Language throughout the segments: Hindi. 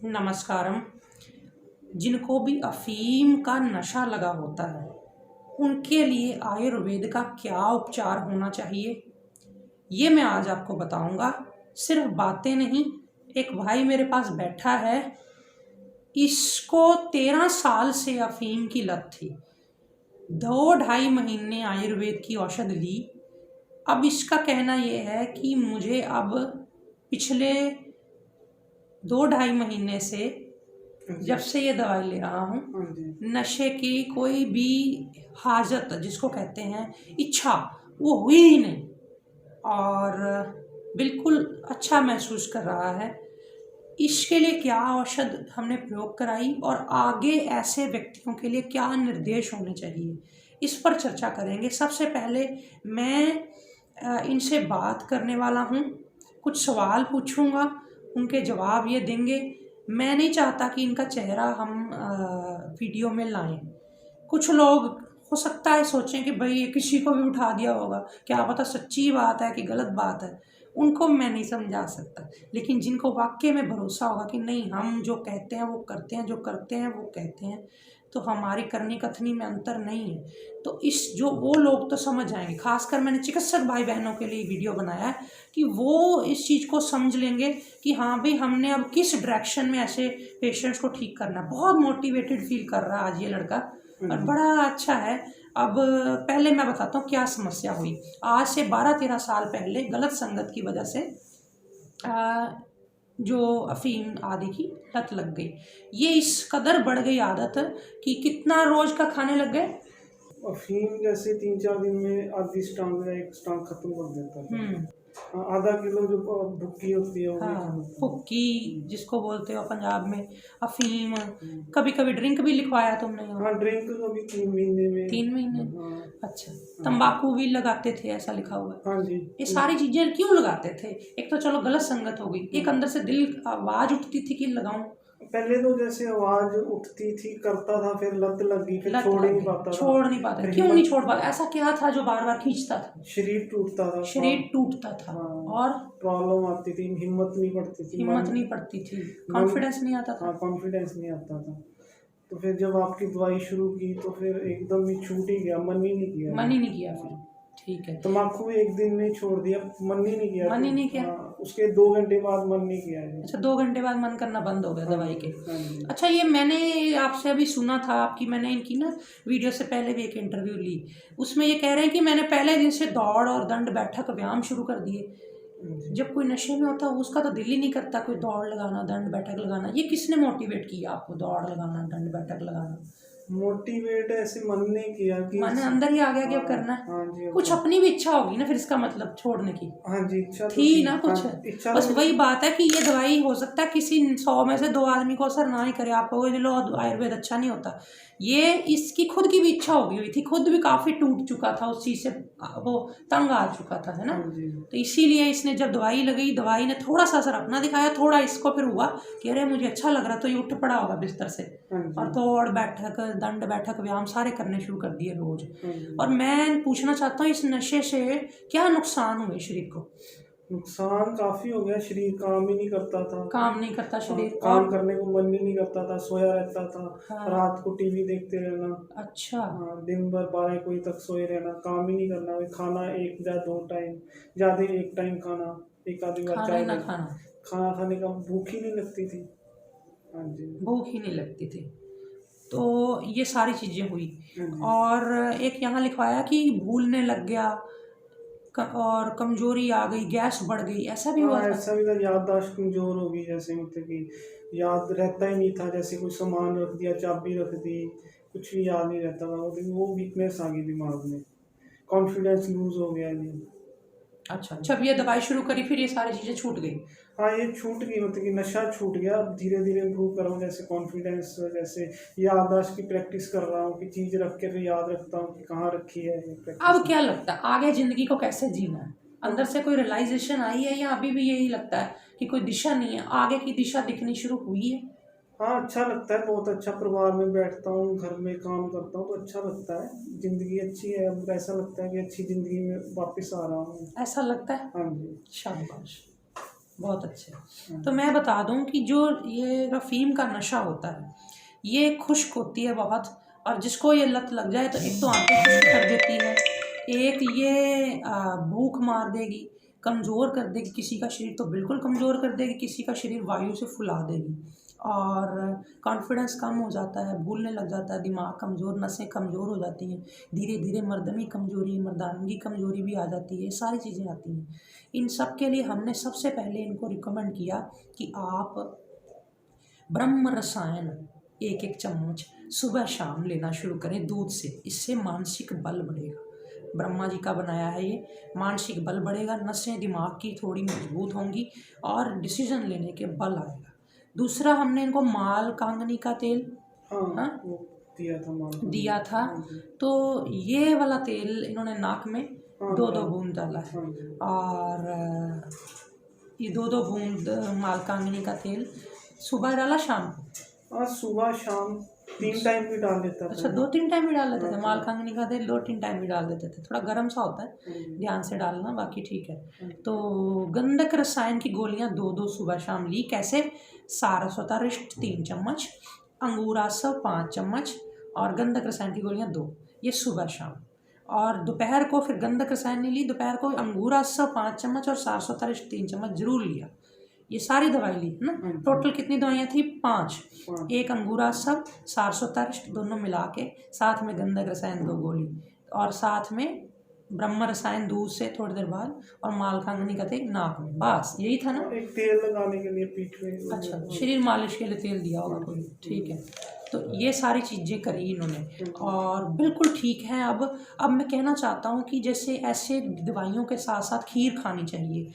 नमस्कारम। जिनको भी अफीम का नशा लगा होता है उनके लिए आयुर्वेद का क्या उपचार होना चाहिए, ये मैं आज आपको बताऊंगा। सिर्फ बातें नहीं, एक भाई मेरे पास बैठा है, इसको 13 साल से अफीम की लत थी। 2-2.5 महीने आयुर्वेद की औषध ली। अब इसका कहना यह है कि मुझे अब पिछले 2-2.5 महीने से, जब से ये दवाई ले रहा हूँ, नशे की कोई भी हाजत जिसको कहते हैं इच्छा, वो हुई ही नहीं और बिल्कुल अच्छा महसूस कर रहा है। इसके लिए क्या औषध हमने प्रयोग कराई और आगे ऐसे व्यक्तियों के लिए क्या निर्देश होने चाहिए, इस पर चर्चा करेंगे। सबसे पहले मैं इनसे बात करने वाला हूँ, कुछ सवाल पूछूंगा, उनके जवाब ये देंगे। मैं नहीं चाहता कि इनका चेहरा हम वीडियो में लाएं। कुछ लोग हो सकता है सोचें कि भाई ये किसी को भी उठा दिया होगा, क्या पता सच्ची बात है कि गलत बात है। उनको मैं नहीं समझा सकता, लेकिन जिनको वाकई में भरोसा होगा कि नहीं, हम जो कहते हैं वो करते हैं, जो करते हैं वो कहते हैं, तो हमारी करनी कथनी में अंतर नहीं है, तो इस जो वो लोग तो समझ जाएंगे। खासकर मैंने चिकित्सक भाई बहनों के लिए वीडियो बनाया है कि वो इस चीज़ को समझ लेंगे कि हाँ भाई, हमने अब किस डायरेक्शन में ऐसे पेशेंट्स को ठीक करना है। बहुत मोटिवेटेड फील कर रहा है आज ये लड़का और बड़ा अच्छा है। अब पहले मैं बताता हूँ क्या समस्या हुई। आज से 12-13 साल पहले गलत संगत की वजह से जो अफीम आदि की लत लग गई। ये इस कदर बढ़ गई आदत कि कितना रोज का खाने लग गए। अफीम जैसे 3-4 दिन में आधी स्टांग या एक स्टांग खत्म कर देता था। आधा किलो जो भुक्की होती है वो भी खा लेता था। फुक्की जिसको बोलते हो पंजाब में, अफीम। कभी कभी ड्रिंक भी लिखवाया तुमने यहाँ? हाँ, ड्रिंक तो अभी 3 महीने में। 3 महीने? हाँ। अच्छा, तंबाकू भी लगाते थे ऐसा लिखा हुआ है। हाँ जी। ये सारी चीजें क्यों लगाते थे? एक तो चलो गलत संगत हो गई, एक अंदर से दिल आवाज उठती थी कि लगाऊं। पहले तो जैसे आवाज उठती थी, करता था, फिर लत लगी, फिर लत छोड़ ही लग नहीं गई, पाता था। छोड़ नहीं पाता। फिर क्यों नहीं हिम्मत छोड़ पाता? ऐसा क्या था जो बार बार खींचता था? शरीर टूटता था। शरीर टूटता था। हाँ। और प्रॉब्लम आती थी, हिम्मत नहीं पड़ती थी, हिम्मत नहीं पड़ती थी, कॉन्फिडेंस नहीं आता था। हाँ, कॉन्फिडेंस नहीं आता था। तो फिर जब आपकी दवाई शुरू की तो फिर एकदम ही छूट ही गया, मन ही नहीं किया। मन ही नहीं किया फिर? ठीक है। तम्बाकू भी एक दिन में छोड़ दिया, मन ही नहीं किया। मन ही नहीं किया? उसके 2 घंटे बाद मन नहीं किया है। अच्छा, 2 घंटे बाद मन करना बंद हो गया दवाई के? हाँ जी। अच्छा, ये मैंने आपसे अभी सुना था आपकी, मैंने इनकी ना वीडियो से पहले भी एक इंटरव्यू ली, उसमें ये कह रहे हैं कि मैंने पहले दिन से दौड़ और दंड बैठक व्यायाम शुरू कर दिए। जब कोई नशे में होता है उसका तो दिल ही नहीं करता कोई दौड़ लगाना, दंड बैठक लगाना। ये किसने मोटिवेट किया आपको दौड़ लगाना, दंड बैठक लगाना? मोटिवेट ऐसे मन ने किया कि मन अंदर ही आ गया कि अब करना है। हाँ जी। कुछ अपनी भी इच्छा होगी ना फिर, इसका मतलब छोड़ने की? हाँ जी, इच्छा तो थी ना कुछ? हाँ, इच्छा बस तो वही बात है कि ये दवाई हो सकता है किसी 100 में से 2 आदमी को असर ना ही करे। आप कहोगे चलो आयुर्वेद अच्छा नहीं होता, ये इसकी खुद की भी इच्छा होगी हुई थी, खुद भी काफी टूट चुका था उस चीज से, वो तंग आ चुका था, है ना? हाँ जी। तो इसीलिए इसने जब दवाई लगाई, दवाई ने थोड़ा सा असर अपना दिखाया, थोड़ा इसको फिर हुआ कि अरे मुझे अच्छा लग रहा, तो ये उठ पड़ा होगा बिस्तर से हाँ जी। और दौड़ बैठक, दंड बैठक, व्यायाम सारे करने शुरू कर दिए रोज। हाँ जी। और मैं पूछना चाहता हूँ, इस नशे से क्या नुकसान हुए शरीर को? नुकसान काफी हो गया, शरीर काम ही नहीं करता था। काम नहीं करता शरीर? काम करने को मन ही नहीं करता था, सोया रहता था। हाँ। रात को टीवी देखते रहना। अच्छा। हाँ, दिन भर 12 कोई तक सोए रहना, काम ही नहीं करना। वही खाना 1 या 2 टाइम, ज्यादा 1 टाइम खाना, एक आधी बार खाना चाय ही ना लेना। खाना? खाना खाने का भूख ही नहीं लगती थी। हाँ जी। भूख ही नहीं लगती थी। तो ये सारी चीजें हुई। हाँ जी। और एक यहाँ लिखवाया कि भूलने लग गया और कमजोरी आ गई, गैस बढ़ गई, ऐसा भी हुआ हाँ, था? ऐसा भी था, याददाश्त कमजोर हो गई, जैसे मतलब कि याद रहता ही नहीं था। जैसे कोई सामान रख दिया, चाबी रख दी, कुछ भी याद नहीं रहता था। वो वीकनेस आ गई दिमाग में, कॉन्फिडेंस लूज हो गया जी। अच्छा, जब ये दवाई शुरू करी फिर ये सारी चीजें छूट गई? हाँ, ये छूट गई, मतलब कि नशा छूट गया। अब धीरे धीरे इम्प्रूव कर रहा हूँ, जैसे कॉन्फिडेंस, जैसे याददाश्त की प्रैक्टिस कर रहा हूँ कि चीज़ रख के फिर याद रखता हूँ कि कहाँ रखी है, ये प्रैक्टिस। अब क्या लगता है आगे जिंदगी को कैसे जीना है? अंदर से कोई रियलाइजेशन आई है या अभी भी यही लगता है कि कोई दिशा नहीं है, आगे की दिशा दिखनी शुरू हुई है? हाँ, अच्छा लगता है, बहुत अच्छा। परिवार में बैठता हूँ, घर में काम करता हूँ तो अच्छा लगता है। जिंदगी अच्छी है, अब ऐसा लगता है कि अच्छी जिंदगी में वापस आ रहा हूँ। ऐसा लगता है? हाँ जी। शाबाश। बहुत अच्छे। तो मैं बता दूं कि जो ये अफीम का नशा होता है ये खुश्क होती है बहुत, और जिसको ये लत लग जाए तो एक तो आंखें खुश्क कर देती है, एक ये भूख मार देगी, कमज़ोर कर देगी, किसी का शरीर तो बिल्कुल कमज़ोर कर देगी, किसी का शरीर वायु से फुला देगी, और कॉन्फिडेंस कम हो जाता है, भूलने लग जाता है, दिमाग कमज़ोर, नसें कमज़ोर हो जाती हैं, धीरे धीरे मर्दनी कमज़ोरी, मर्दानगी कमज़ोरी भी आ जाती है, ये सारी चीज़ें आती हैं। इन सब के लिए हमने सबसे पहले इनको रिकमेंड किया कि आप ब्रह्म रसायन एक एक चम्मच सुबह शाम लेना शुरू करें दूध से, इससे मानसिक बल बढ़ेगा। ब्रह्मा जी का बनाया है ये, मानसिक बल बढ़ेगा, नसें दिमाग की थोड़ी मजबूत होंगी और डिसीजन लेने के बल आएगा। दूसरा हमने इनको माल कांगनी का तेल हाँ वो दिया था, तो ये वाला तेल इन्होंने नाक में 2-2 बूंद डाला है, और ये 2-2 बूंद माल कांगनी का तेल सुबह डाला, शाम को। हाँ सुबह शाम 3 टाइम भी डाल देता था। अच्छा 2-3 टाइम भी डाल देते थे, माल कांगनी का तेल 2-3 टाइम भी डाल देते थे, थोड़ा गर्म सा होता है, ध्यान से डालना, बाकी ठीक है। तो गंधक रसायन की गोलियां 2-2 सुबह शाम ली। कैसे? सारस्वतारिष्ट 3 चम्मच, अंगूरासव 5 चम्मच, और गंधक रसायन की गोलियां 2, ये सुबह शाम। और दोपहर को फिर गंधक रसायन नहीं ली, दोपहर को अंगूरासव 5 चम्मच और सारस्वतारिष्ट 3 चम्मच जरूर लिया। ये सारी दवाई ली है ना। टोटल कितनी दवाइयाँ थी? 5। एक अंगूरासव, सारस्वतारिष्ट दोनों मिला के, साथ में गंधक रसायन 2 गोली, और साथ में ब्रह्म रसायन दूध से थोड़ी देर बाद, और मालकांगनी का तेल नाक में, बस यही था ना। एक तेल लगाने के लिए पीठ में। अच्छा, शरीर मालिश के लिए तेल दिया होगा कोई, ठीक है। तो ये सारी चीज़ें करी इन्होंने और बिल्कुल ठीक है। अब मैं कहना चाहता हूँ कि जैसे ऐसे दवाइयों के साथ साथ खीर खानी चाहिए।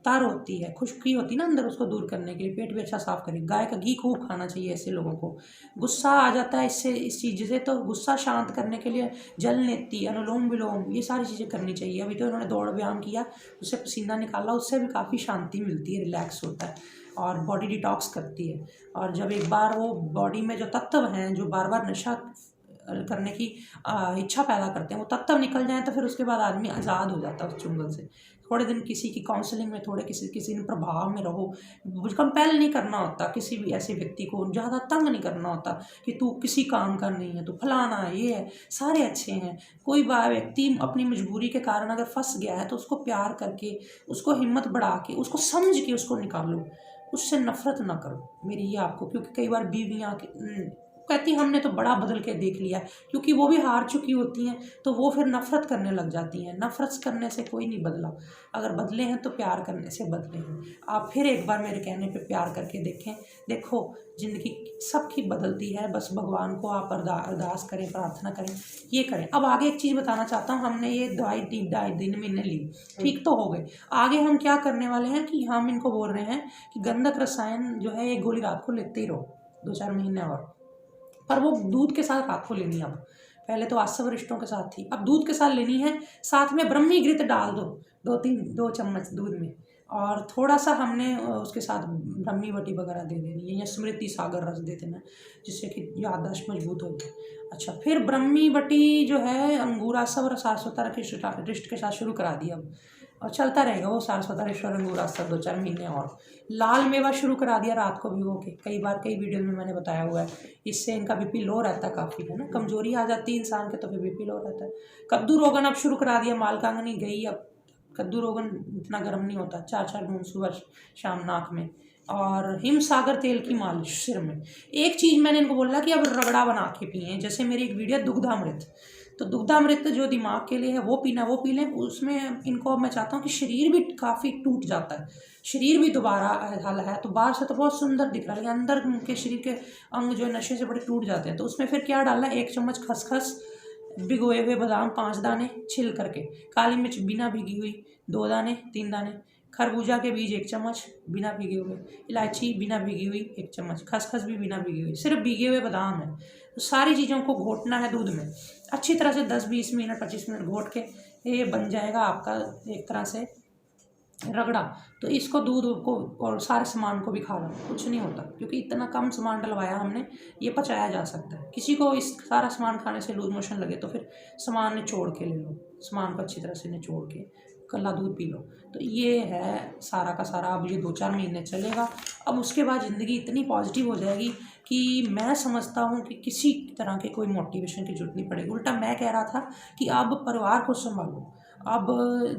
तर होती है, खुश्की होती है ना अंदर, उसको दूर करने के लिए पेट भी अच्छा साफ करे। गाय का घी खूब खाना चाहिए ऐसे लोगों को। गुस्सा आ जाता है इससे, इस चीज़ से, तो गुस्सा शांत करने के लिए जल नेती, अनुलोम विलोम, ये सारी चीज़ें करनी चाहिए। अभी तो इन्होंने दौड़ व्यायाम किया, उससे पसीना निकाला, उससे भी काफ़ी शांति मिलती है, रिलैक्स होता है और बॉडी डिटॉक्स करती है। और जब एक बार वो बॉडी में जो तत्व हैं जो बार बार नशा करने की इच्छा पैदा करते हैं, वो तत्व निकल जाए तो फिर उसके बाद आदमी आज़ाद हो जाता है उस चुंगल से। थोड़े दिन किसी की काउंसलिंग में, थोड़े किसी ने प्रभाव में रहो, कंपेल नहीं करना होता किसी भी ऐसे व्यक्ति को, ज़्यादा तंग नहीं करना होता कि तू किसी काम का नहीं है, तू फलाना है, ये है, सारे अच्छे हैं। कोई व्यक्ति अपनी मजबूरी के कारण अगर फंस गया है तो उसको प्यार करके, उसको हिम्मत बढ़ा के, उसको समझ के उसको निकालो, उससे नफरत ना करो। मेरी ये आपको, क्योंकि कई बार बीवियाँ कहती हमने तो बड़ा बदल के देख लिया, क्योंकि वो भी हार चुकी होती हैं तो वो फिर नफरत करने लग जाती हैं। नफरत करने से कोई नहीं बदला, अगर बदले हैं तो प्यार करने से बदले हैं। आप फिर एक बार मेरे कहने पे प्यार करके देखें, देखो ज़िंदगी सबकी बदलती है। बस भगवान को आप अरदास करें, प्रार्थना करें, ये करें। अब आगे एक चीज़ बताना चाहता हूँ, हमने ये दवाई 2 महीने ली, ठीक तो हो गए। आगे हम क्या करने वाले हैं कि हम इनको बोल रहे हैं कि गंधक रसायन जो है, एक गोली रात को लेते ही रहो 2-4 महीने और, पर वो दूध के साथ रात को लेनी है। अब पहले तो आसव वरिष्ठों के साथ थी, अब दूध के साथ लेनी है। साथ में ब्रह्मी घृत डाल दो 2 चम्मच दूध में, और थोड़ा सा हमने उसके साथ ब्रह्मी वटी वगैरह दे देनी है, या स्मृति सागर रस दे देना, जिससे कि याददाश्त मजबूत होगी। अच्छा, फिर ब्रह्मी वटी जो है अंगूरासव और सारस्वतारिष्ट के साथ शुरू करा दिया अब, और चलता रहेगा वो सारस्वतारिष्ट और अंगूरासव 2-4 महीने और। लाल मेवा शुरू करा दिया रात को भिगो के, कई वीडियो में मैंने बताया हुआ है। इससे इनका बीपी लो रहता है काफ़ी, है ना, कमजोरी आ जाती है इंसान के तो फिर बीपी लो रहता है। कद्दू रोगन अब शुरू करा दिया, मालकांगनी गई, अब कद्दू रोगन इतना गर्म नहीं होता, 4-4 बूंद सुबह शाम नाक में, और हिमसागर तेल की मालिश सिर में। एक चीज़ मैंने इनको बोला कि अब रगड़ा बना के पिए, जैसे मेरी एक वीडियो दुग्धामृत, तो दुग्धामृत जो दिमाग के लिए है वो पीना, वो पी लें। उसमें इनको मैं चाहता हूँ कि शरीर भी काफ़ी टूट जाता है, शरीर भी दोबारा हल है, तो बाहर से तो बहुत सुंदर दिख रहा है, लेकिन अंदर के शरीर के अंग जो नशे से बड़े टूट जाते हैं। तो उसमें फिर क्या डालना है? 1 चम्मच खसखस, भिगोए हुए बादाम 5 दाने छिल करके, काली मिर्च बिना भिगी हुई 2 दाने 3 दाने, खरबूजा के बीज 1 चम्मच बिना भिगे हुए, इलायची बिना भिगी हुई 1 चम्मच, खसखस भी बिना भिगी हुई, सिर्फ भिगे हुए बादाम है। तो सारी चीज़ों को घोटना है दूध में अच्छी तरह से, 10-20 मिनट 25 मिनट घोट के ये बन जाएगा आपका एक तरह से रगड़ा। तो इसको दूध को और सारे सामान को भी खा लो, कुछ नहीं होता, क्योंकि इतना कम सामान डलवाया हमने, ये पचाया जा सकता है। किसी को इस सारा सामान खाने से लूज मोशन लगे तो फिर सामान निचोड़ के ले लो, सामान को अच्छी तरह से निचोड़ के कल्ला दूध पी लो। तो ये है सारा का सारा। अब ये 2-4 महीने चलेगा। अब उसके बाद ज़िंदगी इतनी पॉजिटिव हो जाएगी कि मैं समझता हूँ कि किसी तरह के कोई मोटिवेशन की ज़रूरत नहीं पड़ेगी। उल्टा मैं कह रहा था कि अब परिवार को सँभालो, अब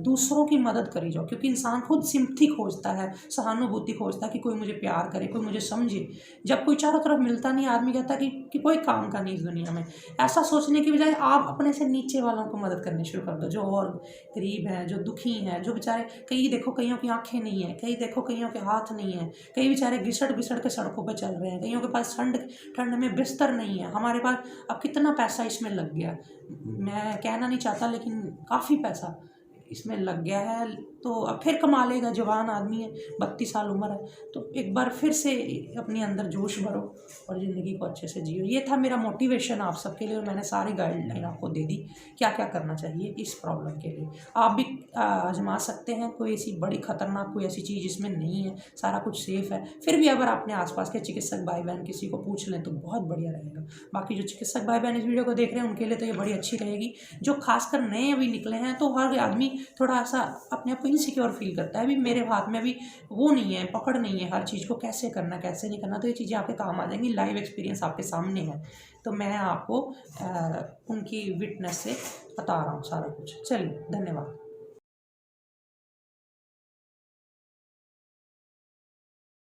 दूसरों की मदद करी जाओ, क्योंकि इंसान खुद सिम्पैथी खोजता है, सहानुभूति खोजता है कि कोई मुझे प्यार करे, कोई मुझे समझे। जब कोई चारों तरफ मिलता नहीं, आदमी कहता है कि कोई काम का नहीं इस दुनिया में। ऐसा सोचने की बजाय आप अपने से नीचे वालों को मदद करनी शुरू कर दो, जो और गरीब हैं, जो दुखी हैं, जो बेचारे, कई देखो कईयों की आँखें नहीं हैं, कई देखो कईयों के हाथ नहीं हैं, कई बेचारे घिसट-घिसट के सड़कों पे चल रहे हैं, कईयों के पास ठंड में बिस्तर नहीं है। हमारे पास अब कितना पैसा इसमें लग गया, मैं कहना नहीं चाहता, लेकिन काफ़ी पैसा इसमें लग गया है। तो अब फिर कमा लेगा, जवान आदमी है, 32 साल उम्र है, तो एक बार फिर से अपने अंदर जोश भरो और ज़िंदगी को अच्छे से जियो। ये था मेरा मोटिवेशन आप सबके लिए, और मैंने सारी गाइडलाइन आपको दे दी क्या क्या करना चाहिए इस प्रॉब्लम के लिए। आप भी आजमा सकते हैं, कोई ऐसी बड़ी खतरनाक कोई ऐसी चीज़ इसमें नहीं है, सारा कुछ सेफ़ है। फिर भी अगर अपने आसपास के चिकित्सक भाई बहन किसी को पूछ लें तो बहुत बढ़िया रहेगा। बाकी जो चिकित्सक भाई बहन इस वीडियो को देख रहे हैं उनके लिए तो ये बड़ी अच्छी रहेगी। जो खासकर नए अभी निकले हैं, तो हर आदमी थोड़ा सा अपने आप को इनसिक्योर फील करता है। अभी मेरे हाथ में अभी वो नहीं है, पकड़ नहीं है हर चीज़ को कैसे करना कैसे नहीं करना। तो ये चीज़ें आपके काम आ जाएंगी, लाइव एक्सपीरियंस आपके सामने है, तो मैं आपको उनकी विटनेस से बता रहा हूँ सारा कुछ। चलिए, धन्यवाद।